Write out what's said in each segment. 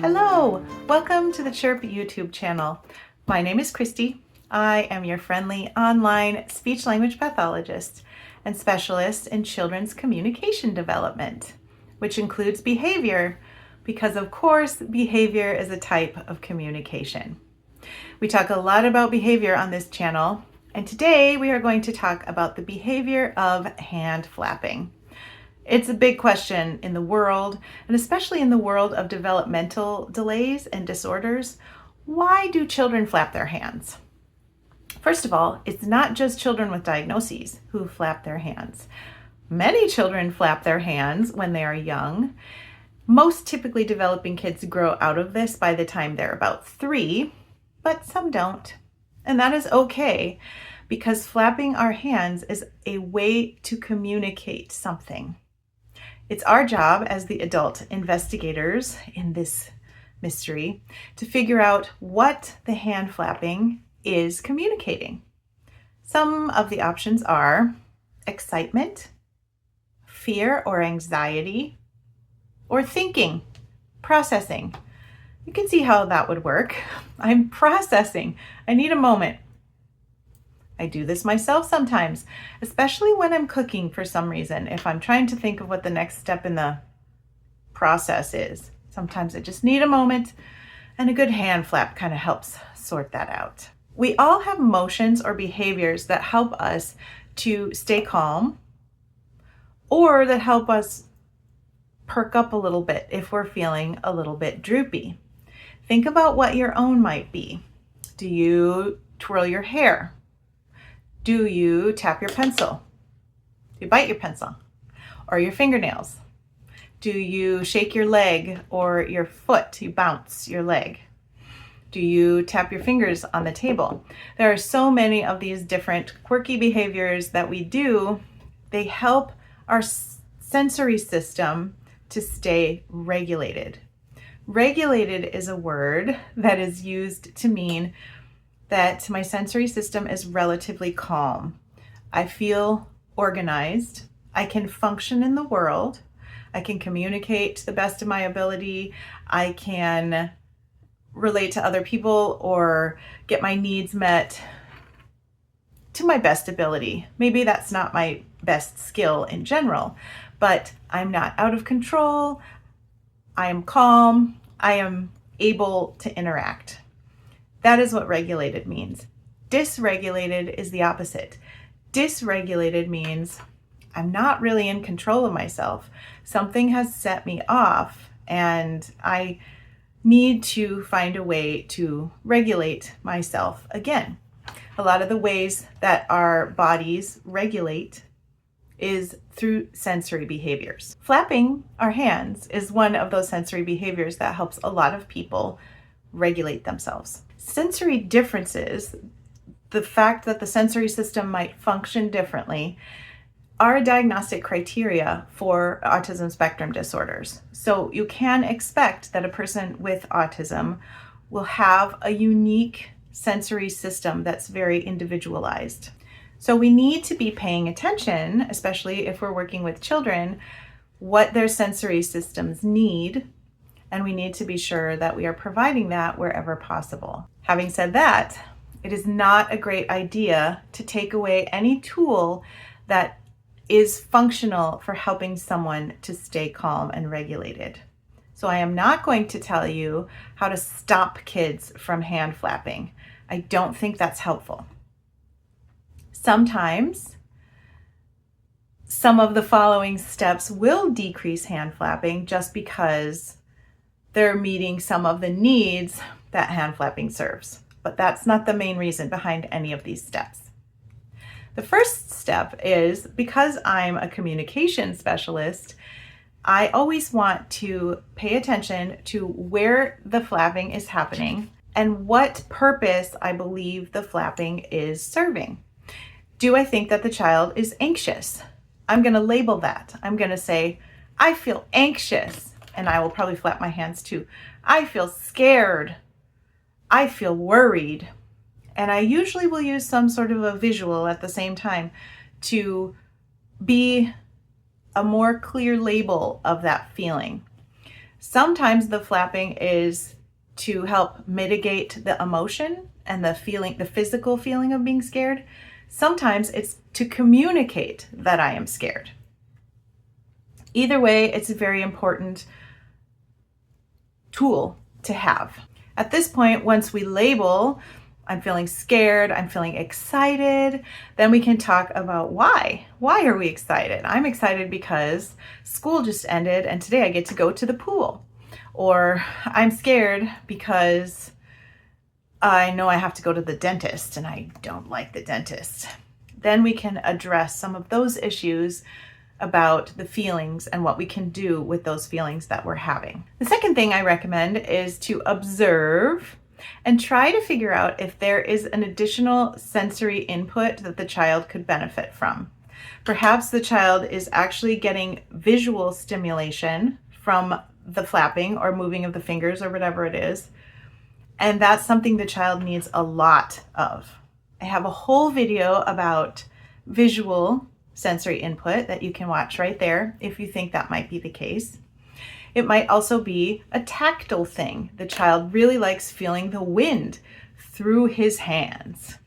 Hello, welcome to the Chirp YouTube channel. My name is Christy. I am your friendly online speech-language pathologist and specialist in children's communication development, which includes behavior, because of course behavior is a type of communication. We talk a lot about behavior on this channel, and today we are going to talk about the behavior of hand flapping. It's a big question in the world, and especially in the world of developmental delays and disorders. Why do children flap their hands? First of all, it's not just children with diagnoses who flap their hands. Many children flap their hands when they are young. Most typically developing kids grow out of this by the time they're about 3, but some don't. And that is okay, because flapping our hands is a way to communicate something. It's our job as the adult investigators in this mystery to figure out what the hand flapping is communicating. Some of the options are excitement, fear or anxiety, or thinking, processing. You can see how that would work. I'm processing. I need a moment. I do this myself sometimes, especially when I'm cooking for some reason. If I'm trying to think of what the next step in the process is, sometimes I just need a moment, and a good hand flap kind of helps sort that out. We all have motions or behaviors that help us to stay calm, or that help us perk up a little bit if we're feeling a little bit droopy. Think about what your own might be. Do you twirl your hair? Do you tap your pencil? Do you bite your pencil or your fingernails? Do you shake your leg or your foot? You bounce your leg. Do you tap your fingers on the table? There are so many of these different quirky behaviors that we do. They help our sensory system to stay regulated. Regulated is a word that is used to mean that my sensory system is relatively calm. I feel organized. I can function in the world. I can communicate to the best of my ability. I can relate to other people or get my needs met to my best ability. Maybe that's not my best skill in general, but I'm not out of control. I am calm. I am able to interact. That is what regulated means. Dysregulated is the opposite. Dysregulated means I'm not really in control of myself. Something has set me off, and I need to find a way to regulate myself again. A lot of the ways that our bodies regulate is through sensory behaviors. Flapping our hands is one of those sensory behaviors that helps a lot of people regulate themselves. Sensory differences, the fact that the sensory system might function differently, are a diagnostic criteria for autism spectrum disorders. So you can expect that a person with autism will have a unique sensory system that's very individualized. So we need to be paying attention, especially if we're working with children, what their sensory systems need, and we need to be sure that we are providing that wherever possible. Having said that, it is not a great idea to take away any tool that is functional for helping someone to stay calm and regulated. So I am not going to tell you how to stop kids from hand flapping. I don't think that's helpful. Sometimes some of the following steps will decrease hand flapping just because they're meeting some of the needs that hand flapping serves. But that's not the main reason behind any of these steps. The first step is, because I'm a communication specialist, I always want to pay attention to where the flapping is happening and what purpose I believe the flapping is serving. Do I think that the child is anxious? I'm going to label that. I'm going to say, I feel anxious. And I will probably flap my hands too. I feel scared. I feel worried. And I usually will use some sort of a visual at the same time to be a more clear label of that feeling. Sometimes the flapping is to help mitigate the emotion and the feeling, the physical feeling of being scared. Sometimes it's to communicate that I am scared. Either way, it's a very important tool to have. At this point, once we label, I'm feeling scared, I'm feeling excited, then we can talk about why. Why are we excited? I'm excited because school just ended and today I get to go to the pool. Or I'm scared because I know I have to go to the dentist and I don't like the dentist. Then we can address some of those issues about the feelings and what we can do with those feelings that we're having. The second thing I recommend is to observe and try to figure out if there is an additional sensory input that the child could benefit from. Perhaps the child is actually getting visual stimulation from the flapping or moving of the fingers or whatever it is, and that's something the child needs a lot of. I have a whole video about visual sensory input that you can watch right there if you think that might be the case. It might also be a tactile thing. The child really likes feeling the wind through his hands.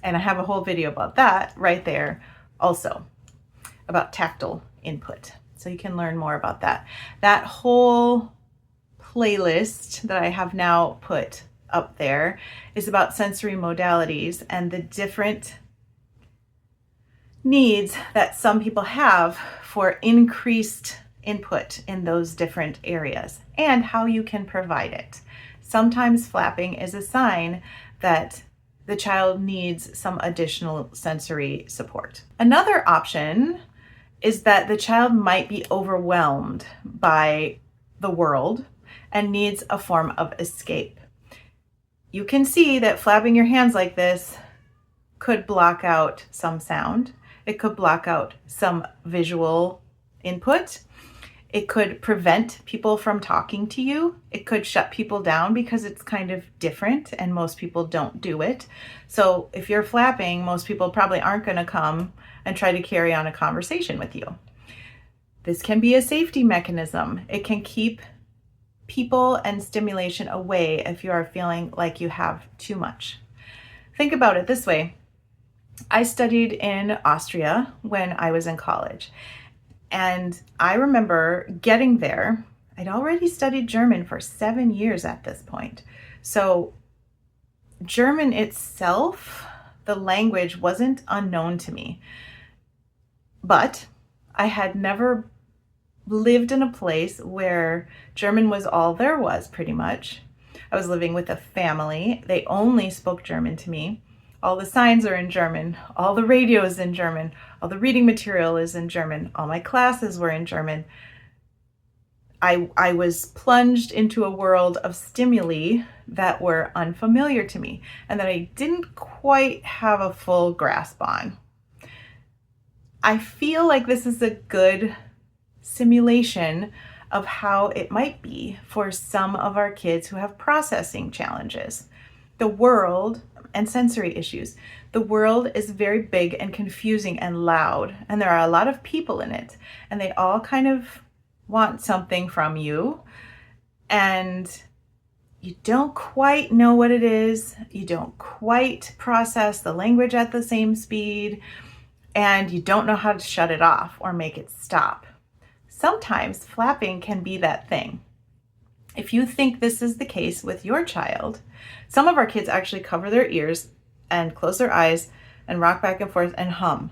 And I have a whole video about that right there also, about tactile input. So you can learn more about that. That whole playlist that I have now put up there is about sensory modalities and the different needs that some people have for increased input in those different areas and how you can provide it. Sometimes flapping is a sign that the child needs some additional sensory support. Another option is that the child might be overwhelmed by the world and needs a form of escape. You can see that flapping your hands like this could block out some sound. It could block out some visual input. It could prevent people from talking to you. It could shut people down because it's kind of different and most people don't do it. So if you're flapping, most people probably aren't going to come and try to carry on a conversation with you. This can be a safety mechanism. It can keep people and stimulation away if you are feeling like you have too much. Think about it this way. I studied in Austria when I was in college, and I remember getting there. I'd already studied German for 7 years at this point. So German itself, the language, wasn't unknown to me. But I had never lived in a place where German was all there was, pretty much. I was living with a family. They only spoke German to me. All the signs are in German. All the radio is in German. All the reading material is in German. All my classes were in German. I was plunged into a world of stimuli that were unfamiliar to me and that I didn't quite have a full grasp on. I feel like this is a good simulation of how it might be for some of our kids who have processing challenges. The world and sensory issues. The world is very big and confusing and loud, and there are a lot of people in it, and they all kind of want something from you, and you don't quite know what it is. You don't quite process the language at the same speed, and you don't know how to shut it off or make it stop. Sometimes flapping can be that thing. If you think this is the case with your child, some of our kids actually cover their ears and close their eyes and rock back and forth and hum.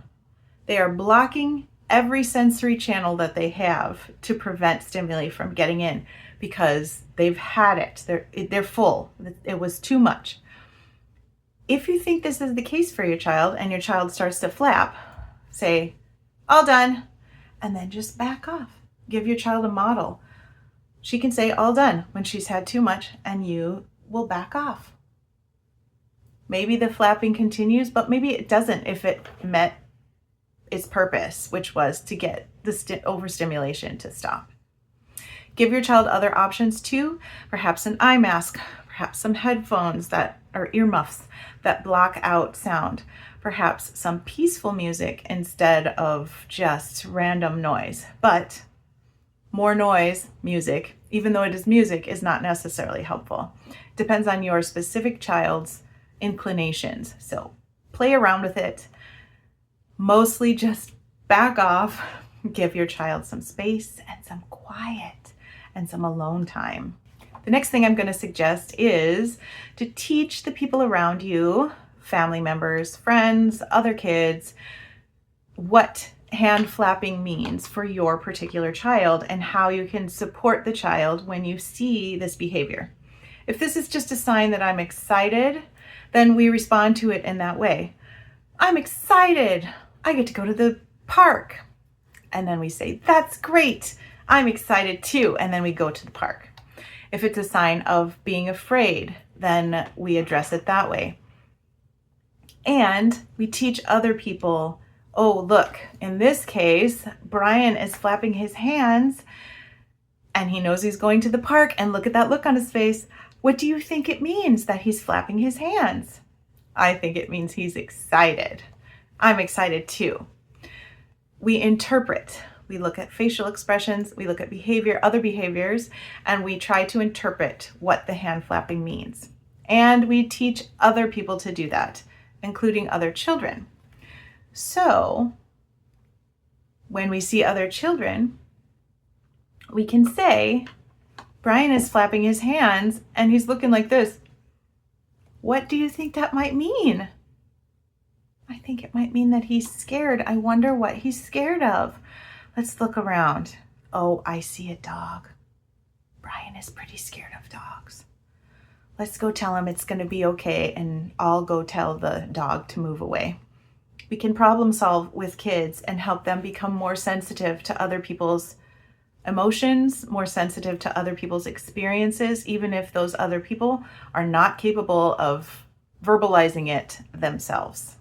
They are blocking every sensory channel that they have to prevent stimuli from getting in because they've had it. They're full. It was too much. If you think this is the case for your child and your child starts to flap, say, all done, and then just back off. Give your child a model. She can say all done when she's had too much, and you will back off. Maybe the flapping continues, but maybe it doesn't if it met its purpose, which was to get the overstimulation to stop. Give your child other options too, perhaps an eye mask, perhaps some headphones that are earmuffs that block out sound, perhaps some peaceful music instead of just random noise. But more noise music even though it is music, is not necessarily helpful. Depends on your specific child's inclinations. So play around with it. Mostly just back off, give your child some space and some quiet and some alone time. The next thing I'm going to suggest is to teach the people around you, family members, friends, other kids, what hand flapping means for your particular child and how you can support the child when you see this behavior. If this is just a sign that I'm excited, then we respond to it in that way. I'm excited. I get to go to the park. And then we say, that's great. I'm excited too. And then we go to the park. If it's a sign of being afraid, then we address it that way. And we teach other people, oh, look, in this case, Brian is flapping his hands and he knows he's going to the park, and look at that look on his face. What do you think it means that he's flapping his hands? I think it means he's excited. I'm excited too. We interpret. We look at facial expressions, we look at behavior, other behaviors, and we try to interpret what the hand flapping means. And we teach other people to do that, including other children. So when we see other children, we can say, Brian is flapping his hands and he's looking like this. What do you think that might mean? I think it might mean that he's scared. I wonder what he's scared of. Let's look around. Oh, I see a dog. Brian is pretty scared of dogs. Let's go tell him it's going to be okay, and I'll go tell the dog to move away. We can problem solve with kids and help them become more sensitive to other people's emotions, more sensitive to other people's experiences, even if those other people are not capable of verbalizing it themselves.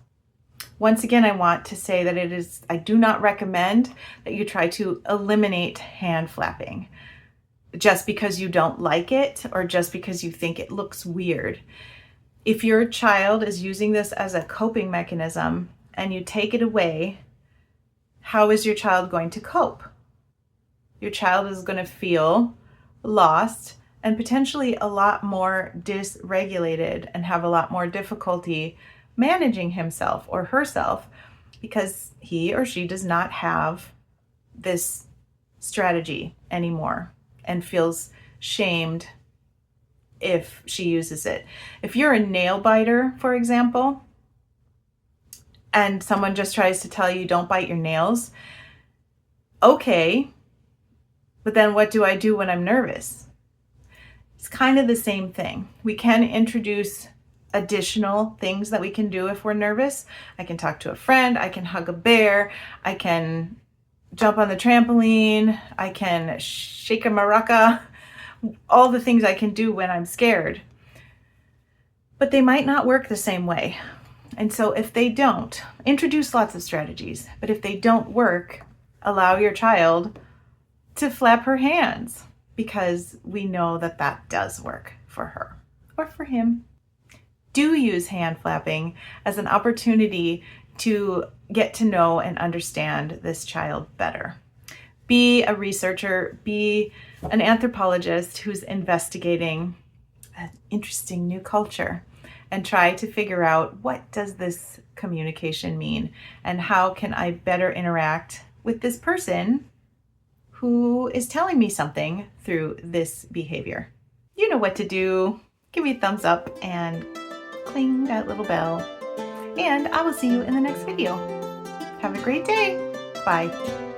Once again, I want to say that I do not recommend that you try to eliminate hand flapping just because you don't like it or just because you think it looks weird. If your child is using this as a coping mechanism and you take it away, how is your child going to cope? Your child is going to feel lost and potentially a lot more dysregulated and have a lot more difficulty managing himself or herself because he or she does not have this strategy anymore and feels shamed if she uses it. If you're a nail biter, for example, and someone just tries to tell you don't bite your nails, okay, but then what do I do when I'm nervous? It's kind of the same thing. We can introduce additional things that we can do if we're nervous. I can talk to a friend, I can hug a bear, I can jump on the trampoline, I can shake a maraca, all the things I can do when I'm scared. But they might not work the same way. And so if they don't, introduce lots of strategies, but if they don't work, allow your child to flap her hands because we know that that does work for her or for him. Do use hand flapping as an opportunity to get to know and understand this child better. Be a researcher, be an anthropologist who's investigating an interesting new culture and try to figure out what does this communication mean and how can I better interact with this person who is telling me something through this behavior. You know what to do. Give me a thumbs up and cling that little bell. And I will see you in the next video. Have a great day. Bye.